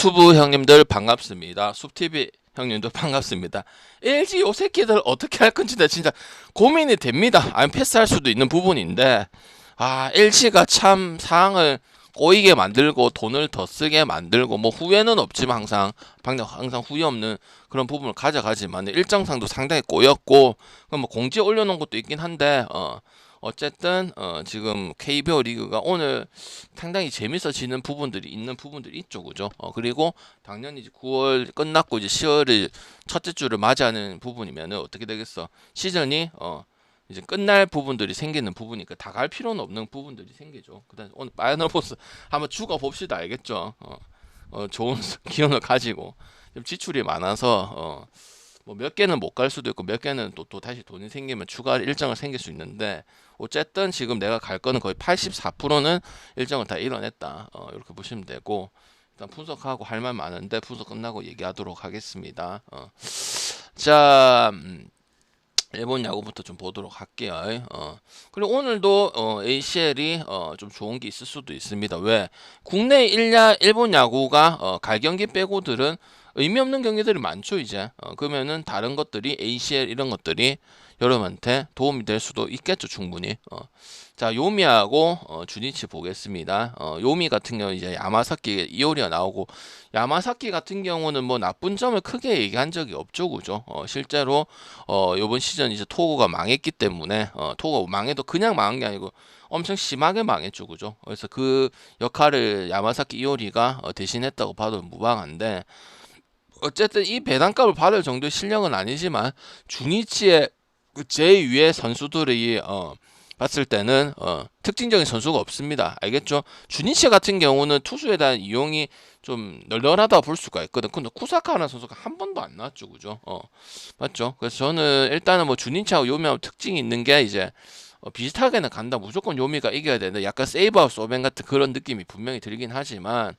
유튜브 형님들 반갑습니다. 숲TV 형님들 반갑습니다. LG 요 새끼들 어떻게 할 건지 나 진짜 고민이 됩니다. 아니 패스할 수도 있는 부분인데 LG가 참 상황을 꼬이게 만들고 돈을 더 쓰게 만들고 뭐 후회는 없지만 항상 후회 없는 그런 부분을 가져가지만 일정상도 상당히 꼬였고 뭐 공지에 올려놓은 것도 있긴 한데 어쨌든 지금 KBO 리그가 오늘 상당히 재밌어지는 부분들이 있죠, 그죠? 그리고 당연히 이제 9월 끝났고 이제 10월을 첫째 주를 맞이하는 부분이면은 어떻게 되겠어? 시즌이 이제 끝날 부분들이 생기는 부분이니까 다 갈 필요는 없는 부분들이 생기죠. 그다음 오늘 파이널 포스 한번 죽어 봅시다, 알겠죠? 좋은 기운을 가지고 좀 지출이 많아서 뭐 몇 개는 못 갈 수도 있고 몇 개는 또 다시 돈이 생기면 추가 일정을 생길 수 있는데 어쨌든 지금 내가 갈 거는 거의 84%는 일정을 다 이뤄냈다. 이렇게 보시면 되고 일단 분석하고 할 말 많은데 분석 끝나고 얘기하도록 하겠습니다. 자, 일본 야구부터 좀 보도록 할게요. 그리고 오늘도 ACL이 좀 좋은 게 있을 수도 있습니다. 왜? 국내 일본 야구가 갈 경기 빼고들은 의미 없는 경기들이 많죠, 이제. 그러면은 다른 것들이 ACL 이런 것들이 여러분한테 도움이 될 수도 있겠죠, 충분히. 자, 요미하고 주니치 보겠습니다. 요미 같은 경우 이제 야마사키 이오리가 나오고 야마사키 같은 경우는 뭐 나쁜 점을 크게 얘기한 적이 없죠, 그죠? 실제로 요번 시즌 이제 토고가 망했기 때문에 토고가 망해도 그냥 망한 게 아니고 엄청 심하게 망했죠, 그죠? 그래서 그 역할을 야마사키 이오리가 대신했다고 봐도 무방한데 어쨌든 이 배당값을 받을 정도의 실력은 아니지만 주니치의 그 제2의 선수들이 봤을 때는 특징적인 선수가 없습니다. 알겠죠? 주니치 같은 경우는 투수에 대한 이용이 좀 널널하다고 볼 수가 있거든. 근데 쿠사카라는 선수가 한 번도 안 나왔죠, 그죠? 맞죠? 그래서 저는 일단은 뭐 주니치하고 요미하고 특징이 있는 게 이제 비슷하게는 간다. 무조건 요미가 이겨야 되는데 약간 세이브아웃 오벤 같은 그런 느낌이 분명히 들긴 하지만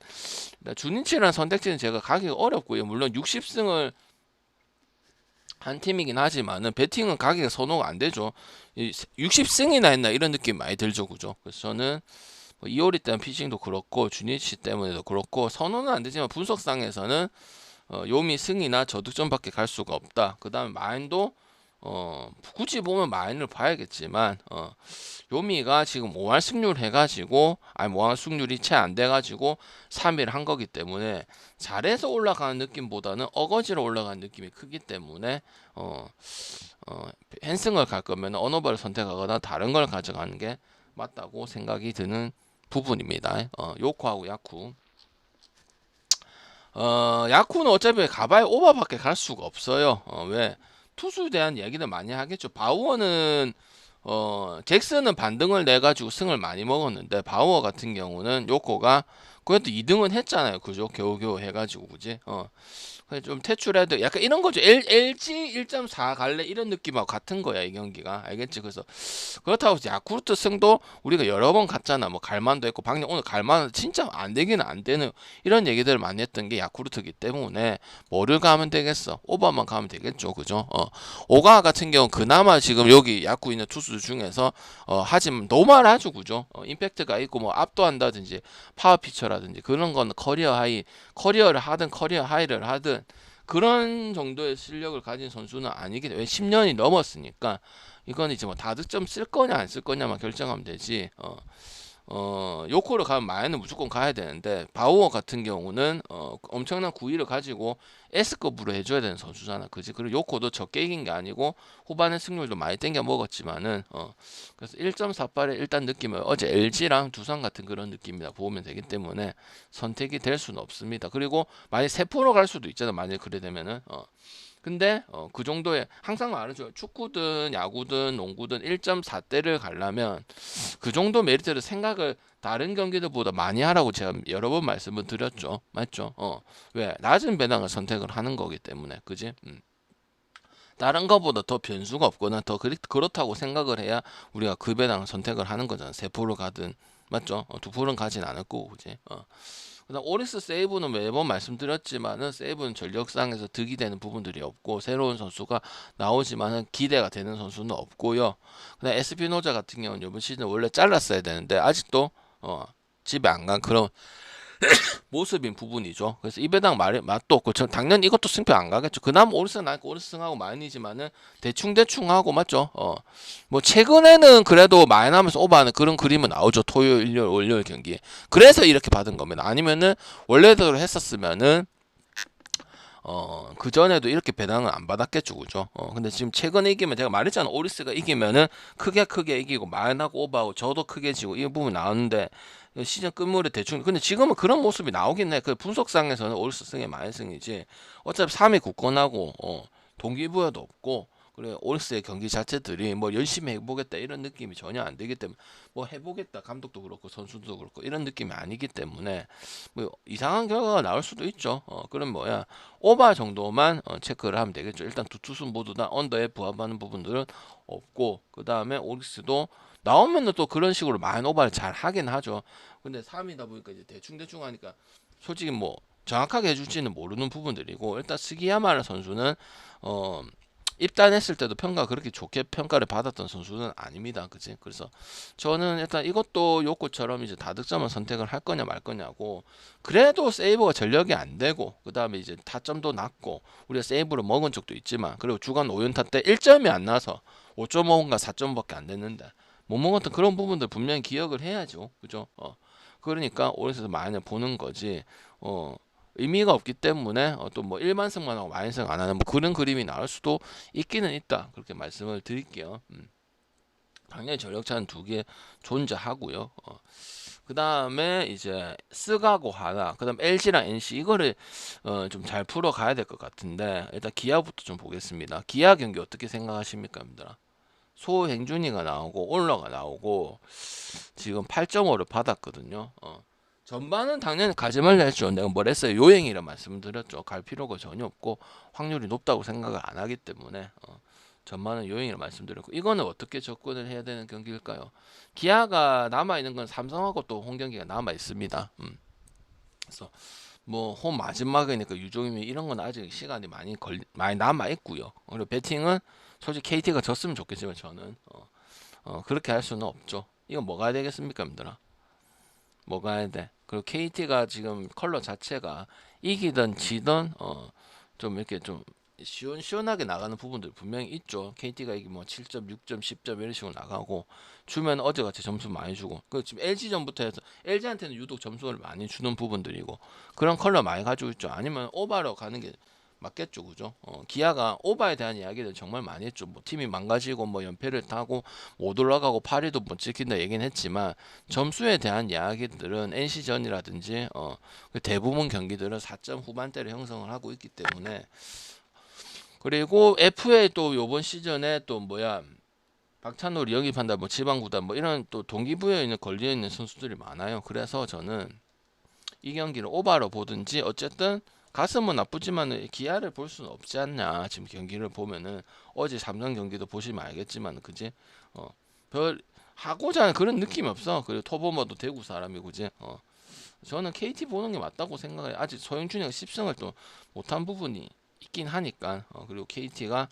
주니치라는 선택지는 제가 가기가 어렵고요. 물론 60승을 한 팀이긴 하지만은 배팅은 가기가 선호가 안 되죠. 60승이나 했나 이런 느낌 많이 들죠, 그죠? 그래서 저는 뭐 이오리 때문에 피칭도 그렇고 주니치 때문에도 그렇고 선호는 안 되지만 분석상에서는 요미 승이나 저득점밖에 갈 수가 없다. 그 다음에 마인도 굳이 보면 마인을 봐야겠지만 요미가 지금 5할 승률 해가지고 5할 승률이 채 안 돼가지고 3위를 한 거기 때문에 잘해서 올라가는 느낌보다는 어거지로 올라가는 느낌이 크기 때문에 헨승을 갈 거면 어노바를 선택하거나 다른 걸 가져가는 게 맞다고 생각이 드는 부분입니다. 요코하고 야쿠. 야쿠는 어차피 가봐야 오버밖에 갈 수가 없어요. 왜? 투수에 대한 얘기를 많이 하겠죠. 바우어는 잭슨은 반등을 내 가지고 승을 많이 먹었는데 바우어 같은 경우는 요코가 그래도 2등은 했잖아요. 그죠? 겨우겨우 해가지고 그지? 좀 퇴출해도 약간 이런 거죠. LG 1.4 갈래 이런 느낌하고 같은 거야 이 경기가. 알겠지? 그래서 그렇다고 해서 야쿠르트 승도 우리가 여러 번 갔잖아. 뭐 갈만도 했고 방금 오늘 갈만은 진짜 안 되기는 안 되는 이런 얘기들을 많이 했던 게 야쿠르트기 때문에 뭐를 가면 되겠어? 오버만 가면 되겠죠. 그죠? 오가 같은 경우 그나마 지금 여기 야쿠 있는 투수 중에서 하지만 노말하죠. 그죠? 임팩트가 있고 뭐 압도한다든지 파워 피처라든지 그런 거는 커리어를 하든 커리어 하이를 하든 그런 정도의 실력을 가진 선수는 아니기 때문에 10년이 넘었으니까 이건 이제 뭐 다득점 쓸 거냐 안 쓸 거냐만 결정하면 되지. 요코를 가면 마야는 무조건 가야 되는데 바우어 같은 경우는 엄청난 구위를 가지고 S급으로 해줘야 되는 선수잖아, 그지? 그리고 요코도 적게 이긴 게 아니고 후반에 승률도 많이 땡겨 먹었지만은 그래서 1.48에 일단 느낌은 어제 LG랑 두산 같은 그런 느낌이다 보면 되기 때문에 선택이 될 수는 없습니다. 그리고 만약 세포로 갈 수도 있잖아, 만약 그래 되면은 근데 그 정도의 항상 말하죠. 축구든 야구든 농구든 1.4대를 가려면 그 정도 메리트를 생각을 다른 경기들보다 많이 하라고 제가 여러 번 말씀을 드렸죠. 맞죠? 왜? 낮은 배당을 선택을 하는 거기 때문에. 그지? 다른 것보다 더 변수가 없거나 더 그렇다고 생각을 해야 우리가 그 배당을 선택을 하는 거잖아. 세포를 가든. 맞죠? 2%는 가진 않을 거고. 그지? 그다음 오리스 세이브는 매번 말씀드렸지만은 세이브는 전력상에서 득이 되는 부분들이 없고 새로운 선수가 나오지만은 기대가 되는 선수는 없고요. 그다음 에스피노자 같은 경우는 이번 시즌 원래 잘랐어야 되는데 아직도 집에 안 간 그런 모습인 부분이죠. 그래서 이 배당 말이 맛도 없고 저 당연히 이것도 승패 안 가겠죠. 그나마 오르스 나니까 오르스하고 마이니지만은 대충 하고 맞죠. 뭐 최근에는 그래도 마이너하면서 오버하는 그런 그림은 나오죠. 토요일, 일요일, 월요일 경기. 그래서 이렇게 받은 겁니다. 아니면은 원래대로 했었으면은 그 전에도 이렇게 배당을 안 받았겠죠, 그죠? 근데 지금 최근에 이기면 제가 말했잖아. 오리스가 이기면은 크게 이기고 마이너하고 오버하고 저도 크게 지고 이 부분 나오는데 시즌 끝물에 대충 근데 지금은 그런 모습이 나오긴 해. 그 분석상에서는 오리스 승이 많이 승이지. 어차피 3위 굳건하고 동기부여도 없고 그래 오리스의 경기 자체들이 뭐 열심히 해보겠다 이런 느낌이 전혀 안 들기 때문에 뭐 해보겠다 감독도 그렇고 선수도 그렇고 이런 느낌이 아니기 때문에 뭐 이상한 결과가 나올 수도 있죠. 그럼 뭐야 오버 정도만 체크를 하면 되겠죠. 일단 두 투수 모두 다 언더에 부합하는 부분들은 없고 그 다음에 오리스도 나오면은 또 그런 식으로 많이 오버를 잘 하긴 하죠. 근데 3이다 보니까 이제 대충 하니까 솔직히 뭐 정확하게 해줄지는 모르는 부분들이고 일단 스기야마라 선수는 어 입단했을 때도 평가 그렇게 좋게 평가를 받았던 선수는 아닙니다. 그지? 그래서 저는 일단 이것도 요거처럼 이제 다득점을 선택을 할 거냐 말 거냐고 그래도 세이브가 전력이 안 되고 그 다음에 이제 타점도 낮고 우리가 세이브를 먹은 적도 있지만 그리고 주간 5연타 때 1점이 안 나서 5.5인가 4점밖에 안 됐는데 못 먹었던 그런 부분들 분명히 기억을 해야죠. 그죠? 그러니까 오른쪽에서 많이 보는 거지. 의미가 없기 때문에 또 뭐 일반승만 하고 만인승 안 하는 뭐 그런 그림이 나올 수도 있기는 있다. 그렇게 말씀을 드릴게요. 당연히 전력차는 두 개 존재하고요. 그 다음에 이제 스가고 하나, 그 다음 LG랑 NC 이거를 좀 잘 풀어 가야 될 것 같은데 일단 기아부터 좀 보겠습니다. 기아 경기 어떻게 생각하십니까, 여러분들아? 소행준이가 나오고 올러가 나오고 지금 8.5를 받았거든요. 전반은 당연히 가지 말라 했죠. 내가 뭘 했어요. 요행이라 말씀드렸죠. 갈 필요가 전혀 없고 확률이 높다고 생각을 안 하기 때문에 전반은 요행이라 말씀드렸고 이거는 어떻게 접근을 해야 되는 경기일까요? 기아가 남아있는 건 삼성하고 또 홈 경기가 남아있습니다. 그래서 뭐 홈 마지막이니까 유종임이 이런 건 아직 시간이 많이 남아 있고요. 그리고 배팅은 솔직히 KT가 졌으면 좋겠지만 저는 그렇게 할 수는 없죠. 이건 뭐가 해야 되겠습니까, 여러분들아? 뭐가 해야 돼? 그리고 KT가 지금 컬러 자체가 이기든 지든 좀 이렇게 좀 시원시원하게 나가는 부분들 분명히 있죠. KT가 이게 뭐 7점, 6점, 10점 이런 식으로 나가고 주면 어제같이 점수 많이 주고 그 지금 LG전부터 해서 LG한테는 유독 점수를 많이 주는 부분들이고 그런 컬러 많이 가지고 있죠. 아니면 오바로 가는 게 맞겠죠, 그죠? 기아가 오바에 대한 이야기를 정말 많이 했죠. 뭐 팀이 망가지고 뭐 연패를 타고 못 올라가고 8위도 못 지킨다 얘기는 했지만 점수에 대한 이야기들은 NC전이라든지 그 대부분 경기들은 4점 후반대를 형성을 하고 있기 때문에 그리고 FA 또 요번 시즌에 또 뭐야 박찬호를 영입한다 뭐 지방구단 뭐 이런 또 동기부여에 있는 걸려 있는 선수들이 많아요. 그래서 저는 이 경기를 오바로 보든지 어쨌든 가슴은 나쁘지만 기아를 볼 수는 없지 않냐. 지금 경기를 보면은 어제 삼성 경기도 보시면 알겠지만 그지? 별 하고자 하는 그런 느낌이 없어. 그리고 토보머도 대구 사람이고 그지? 저는 KT 보는 게 맞다고 생각해요. 아직 소영준이가 10승을 또 못한 부분이 있긴 하니까. 그리고 KT가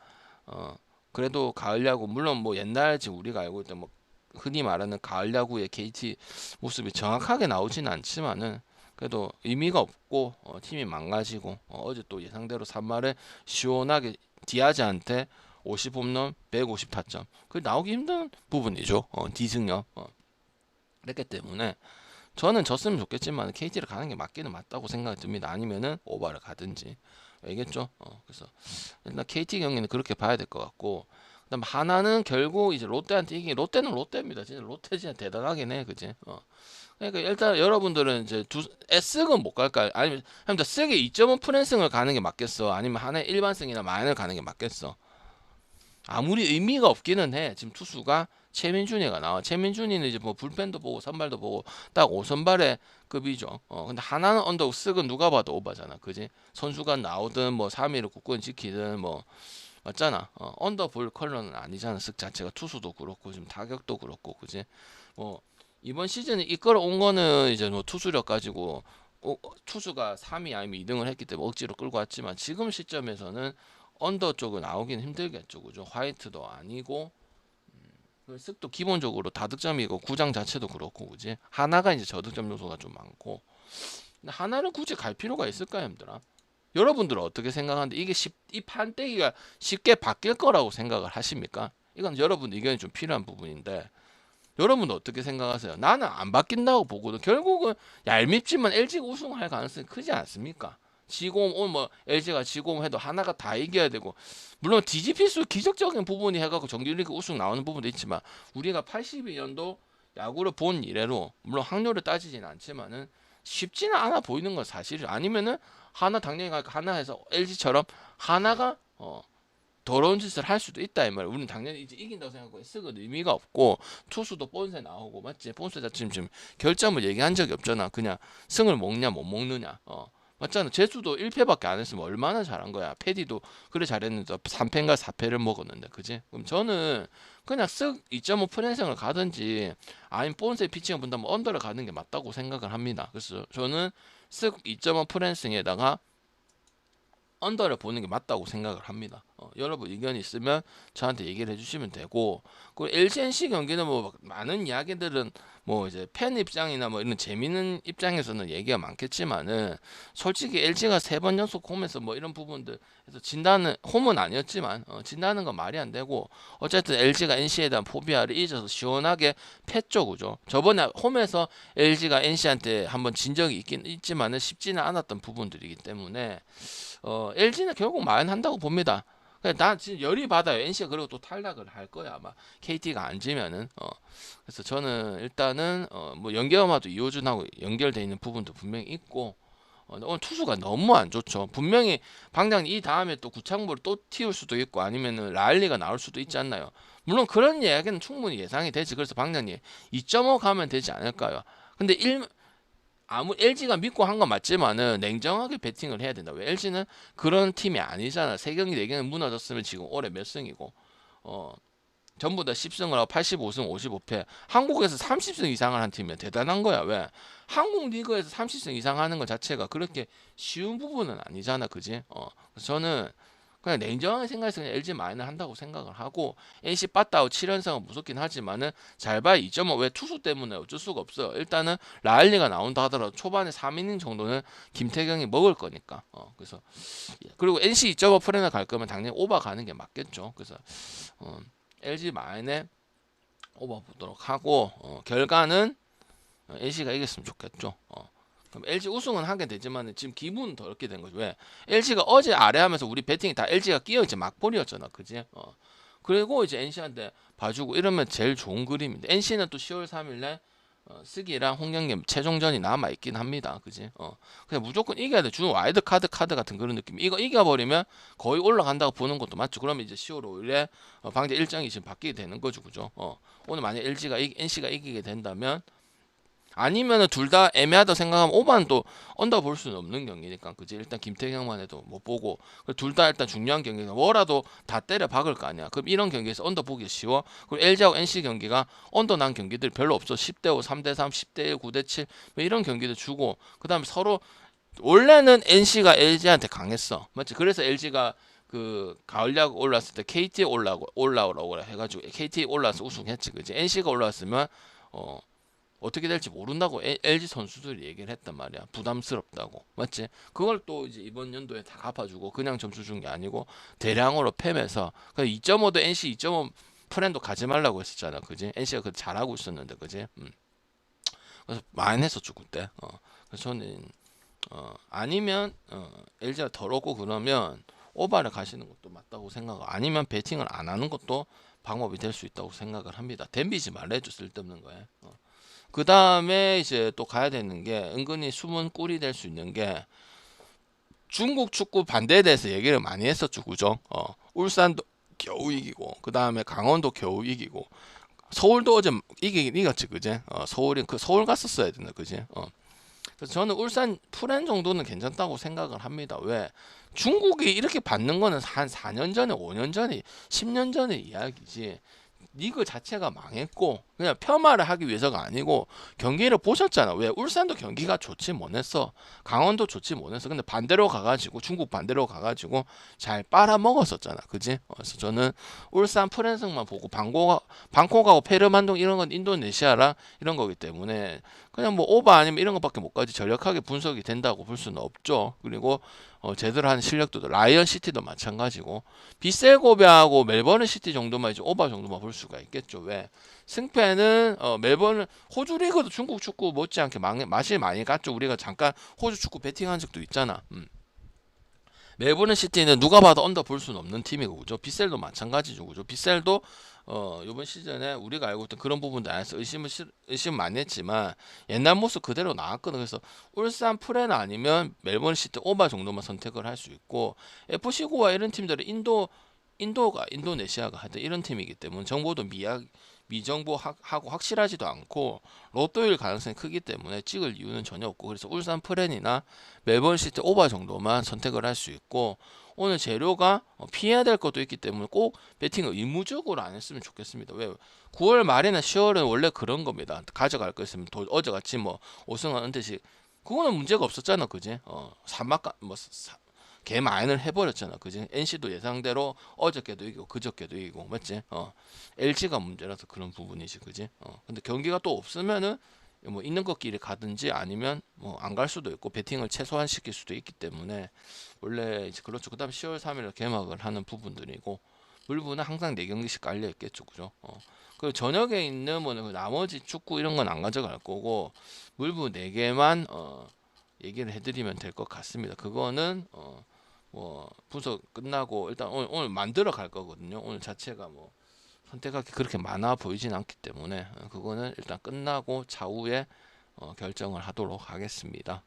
그래도 가을 야구 물론 뭐 옛날 지금 우리가 알고 있던 뭐 흔히 말하는 가을 야구의 KT 모습이 정확하게 나오지는 않지만은 그래도 의미가 없고 팀이 망가지고 어제 또 예상대로 3말에 시원하게 디아즈한테 50홈런 150 타점 그 나오기 힘든 부분이죠. 디승엽 그랬기 때문에 저는 졌으면 좋겠지만 KT를 가는 게 맞기는 맞다고 생각이 듭니다. 아니면은 오바를 가든지 알겠죠? 그래서 일단 KT 경기는 그렇게 봐야 될 것 같고 그다음 하나는 결국 이제 롯데한테 이긴 롯데는 롯데입니다. 진짜 롯데 진짜 대단하긴 해, 그지? 그러니까 일단 여러분들은 이제 S승은 못 갈까요? 아니면 세게 2.5 프랜승을 가는 게 맞겠어? 아니면 하나의 일반승이나 마인을 가는 게 맞겠어? 아무리 의미가 없기는 해. 지금 투수가 최민준이가 나와. 최민준이는 이제 뭐 불펜도 보고 선발도 보고 딱 5선발의 급이죠. 근데 하나는 언더고 쓱은 누가 봐도 오바잖아. 그지? 선수가 나오든 뭐 3위를 굳건 지키든 뭐 맞잖아. 언더볼 컬러는 아니잖아. 쓱 자체가 투수도 그렇고 지금 타격도 그렇고 그지? 뭐 이번 시즌에 이끌어 온 거는 이제 뭐 투수력 가지고 투수가 3위 아니면 2등을 했기 때문에 억지로 끌고 왔지만 지금 시점에서는 언더 쪽은 나오긴 힘들겠죠. 그죠? 화이트도 아니고 쓱도 기본적으로 다득점이고 구장 자체도 그렇고 그지? 하나가 이제 저득점 요소가 좀 많고 하나를 굳이 갈 필요가 있을까요, 힘들어? 여러분들은 어떻게 생각하는데 이 판때기가 쉽게 바뀔 거라고 생각을 하십니까? 이건 여러분 의견이 좀 필요한 부분인데 여러분은 어떻게 생각하세요? 나는 안 바뀐다고 보거든. 결국은 얄밉지만 LG가 우승할 가능성이 크지 않습니까? 지고 오늘 뭐 LG가 지고 해도 하나가 다 이겨야 되고 물론 DGP 수 기적적인 부분이 해갖고 정규리그 우승 나오는 부분도 있지만 우리가 82년도 야구를 본 이래로 물론 확률을 따지진 않지만은 쉽지는 않아 보이는 건 사실이죠. 아니면은 하나 당연히 하나에서 LG처럼 하나가 더러운 짓을 할 수도 있다 이 말이야. 우리는 당연히 이제 이긴다고 생각하고 쓱은 의미가 없고 투수도 본세 나오고 맞지? 본세 자체 지금 결점을 얘기한 적이 없잖아. 그냥 승을 먹냐 못 먹느냐. 맞잖아. 제수도 1패밖에 안 했으면 얼마나 잘한 거야. 패디도 그래 잘했는데 3패인가 4패를 먹었는데 그지? 그럼 저는 그냥 쓱 2.5 프랜승을 가든지 아니면 본세 피칭을 본다면 언더를 가는 게 맞다고 생각을 합니다. 그래서 저는 쓱 2.5 프랜승에다가 언더를 보는 게 맞다고 생각을 합니다. 여러분 의견이 있으면 저한테 얘기를 해주시면 되고, 그 LG NC 경기는 뭐 많은 이야기들은 뭐 이제 팬 입장이나 뭐 이런 재미있는 입장에서는 얘기가 많겠지만은 솔직히 LG가 3번 연속 홈에서 뭐 이런 부분들 해서 진다는 홈은 아니었지만 진다는 건 말이 안 되고 어쨌든 LG가 NC에 대한 포비아를 잊어서 시원하게 패죠, 그죠? 저번에 홈에서 LG가 NC한테 한번 진 적이 있긴 있지만은 쉽지는 않았던 부분들이기 때문에. LG는 결국 마련한다고 봅니다. 난 지금 열이 받아요. NC가 그리고 또 탈락을 할 거야 아마 KT가 안 지면은. 그래서 저는 일단은 뭐 연계엄하도 이호준하고 연결돼 있는 부분도 분명히 있고 오늘 투수가 너무 안 좋죠. 분명히 방장님 이 다음에 또 구창모를 또 튀울 수도 있고 아니면은 라일리가 나올 수도 있지 않나요? 물론 그런 이야기는 충분히 예상이 되지. 그래서 방장님 2.5 가면 되지 않을까요? 근데 아무 LG가 믿고 한 건 맞지만은 냉정하게 배팅을 해야 된다. 왜 LG는 그런 팀이 아니잖아. 3경기 4경기 무너졌으면 지금 올해 몇 승이고 전부 다 10승을 하고 85승 55패. 한국에서 30승 이상을 한 팀이면 대단한 거야. 왜? 한국 리그에서 30승 이상 하는 것 자체가 그렇게 쉬운 부분은 아니잖아. 그지? 그래서 저는 그냥 냉정하게 생각해서 그냥 LG 마인을 한다고 생각을 하고 NC 빠따오 7연승은 무섭긴 하지만은 잘 봐야 2.5 왜 투수 때문에 어쩔 수가 없어요. 일단은 라일리가 나온다 하더라도 초반에 3이닝 정도는 김태경이 먹을 거니까. 그래서 그리고 NC 2.5 프레나 갈 거면 당연히 오버 가는 게 맞겠죠. 그래서 LG 마인에 오버 보도록 하고 결과는 NC가 이겼으면 좋겠죠. 그럼 LG 우승은 하게 되지만 지금 기분은 더럽게 된 거죠. 왜? LG가 어제 아래하면서 우리 배팅이 다 LG가 끼어 이제 막볼이었잖아, 그지? 그리고 이제 NC한테 봐주고 이러면 제일 좋은 그림인데 NC는 또 10월 3일날 쓰기랑 홍경기 최종전이 남아 있긴 합니다, 그지? 그냥 무조건 이겨야 돼. 준 와이드 카드 같은 그런 느낌. 이거 이겨버리면 거의 올라간다고 보는 것도 맞죠. 그러면 이제 10월 5일에 방제 일정이 지금 바뀌게 되는 거죠, 그죠? 오늘 만약 NC가 이기게 된다면. 아니면은 둘 다 애매하다 생각하면 오바는 또 언더 볼 수는 없는 경기니까 그지. 일단 김태경만 해도 못 보고 둘 다 일단 중요한 경기니까 뭐라도 다 때려 박을 거 아니야. 그럼 이런 경기에서 언더 보기 쉬워. 그리고 LG하고 NC 경기가 언더 난 경기들 별로 없어. 10대5 3대3 10대1 9대7 뭐 이런 경기도 주고 그 다음에 서로 원래는 NC가 LG한테 강했어, 맞지? 그래서 LG가 그 가을 야구 올랐을 때 KT에 올라오라고 해가지고 KT에 올라서 우승했지, 그지? NC가 올라왔으면 어떻게 될지 모른다고 LG 선수들이 얘기를 했단 말이야. 부담스럽다고. 맞지? 그걸 또 이제 이번 연도에 다 갚아주고 그냥 점수 준 게 아니고 대량으로 패면서 2.5도 NC 2.5 프렌도 가지 말라고 했었잖아. 그지? NC가 그 잘하고 있었는데 그지? 그래서 많이 했었죠 그때. 그래서 저는 아니면 LG가 더럽고 그러면 오바를 가시는 것도 맞다고 생각. 아니면 배팅을 안 하는 것도 방법이 될 수 있다고 생각을 합니다. 덤비지 말래줘 쓸데없는 거에. 그 다음에 이제 또 가야 되는 게 은근히 숨은 꿀이 될 수 있는 게 중국 축구 반대에 대해서 얘기를 많이 했었죠, 그죠? 울산도 겨우 이기고 그 다음에 강원도 겨우 이기고 서울도 어제 이기긴 이겼지, 그지? 서울이 서울 갔었어야 된다, 그지? 그래서 저는 울산 프렌 정도는 괜찮다고 생각을 합니다. 왜? 중국이 이렇게 받는 거는 한 4년 전에, 5년 전에, 10년 전의 이야기지. 리그 자체가 망했고 그냥 폄하를 하기 위해서가 아니고 경기를 보셨잖아. 왜 울산도 경기가 좋지 못했어. 강원도 좋지 못했어. 근데 반대로 가가지고 중국 반대로 가가지고 잘 빨아먹었었잖아. 그지? 그래서 저는 울산 프랜승만 보고 방콕하고 페르만동 이런 건 인도네시아랑 이런 거기 때문에 그냥 뭐 오바 아니면 이런 것밖에 못 가지 전력하게 분석이 된다고 볼 수는 없죠. 그리고 제대로 하는 실력도 라이언 시티도 마찬가지고 비셀 고베하고 멜버른 시티 정도만 이제 오바 정도만 볼 수가 있겠죠. 왜 승패는 멜버른 호주 리그도 중국 축구 못지않게 맛이 많이 갔죠. 우리가 잠깐 호주 축구 베팅한 적도 있잖아. 멜버른 시티는 누가 봐도 언더 볼 수는 없는 팀이고 그죠. 비셀도 마찬가지죠. 그죠. 비셀도 이번 시즌에 우리가 알고 있던 그런 부분도 안에서 의심 많이 했지만 옛날 모습 그대로 나왔거든. 그래서 울산 프레나 아니면 멜버른 시티 오바 정도만 선택을 할 수 있고 FC고와 이런 팀들은 인도네시아가 하여튼 이런 팀이기 때문에 정보도 미정보하고 확실하지도 않고 로또일 가능성이 크기 때문에 찍을 이유는 전혀 없고 그래서 울산 프렌이나 멜버른 시티 오바 정도만 선택을 할 수 있고 오늘 재료가 피해야 될 것도 있기 때문에 꼭 배팅을 의무적으로 안 했으면 좋겠습니다. 왜 9월 말이나 10월은 원래 그런 겁니다. 가져갈 거 있으면 어제같이 뭐 오승환 은퇴식 그거는 문제가 없었잖아. 그지? 사막가 개마인을 해버렸잖아. 그지? NC도 예상대로 어저께도 이기고 그저께도 이기고 맞지? LG가 문제라서 그런 부분이지. 그지? 근데 경기가 또 없으면은 뭐 있는 것끼리 가든지 아니면 뭐 안 갈 수도 있고 배팅을 최소한 시킬 수도 있기 때문에 원래 이제 그렇죠. 그다음 10월 3일에 개막을 하는 부분들이고 물부는 항상 4경기씩 깔려 있겠죠. 그죠? 그리고 저녁에 있는 뭐 나머지 축구 이런 건 안 가져갈 거고 물부 4개만 얘기를 해드리면 될 것 같습니다. 그거는 뭐 분석 끝나고 일단 오늘 만들어 갈 거거든요. 오늘 자체가 뭐 선택하기 그렇게 많아 보이진 않기 때문에 그거는 일단 끝나고 차후에 결정을 하도록 하겠습니다.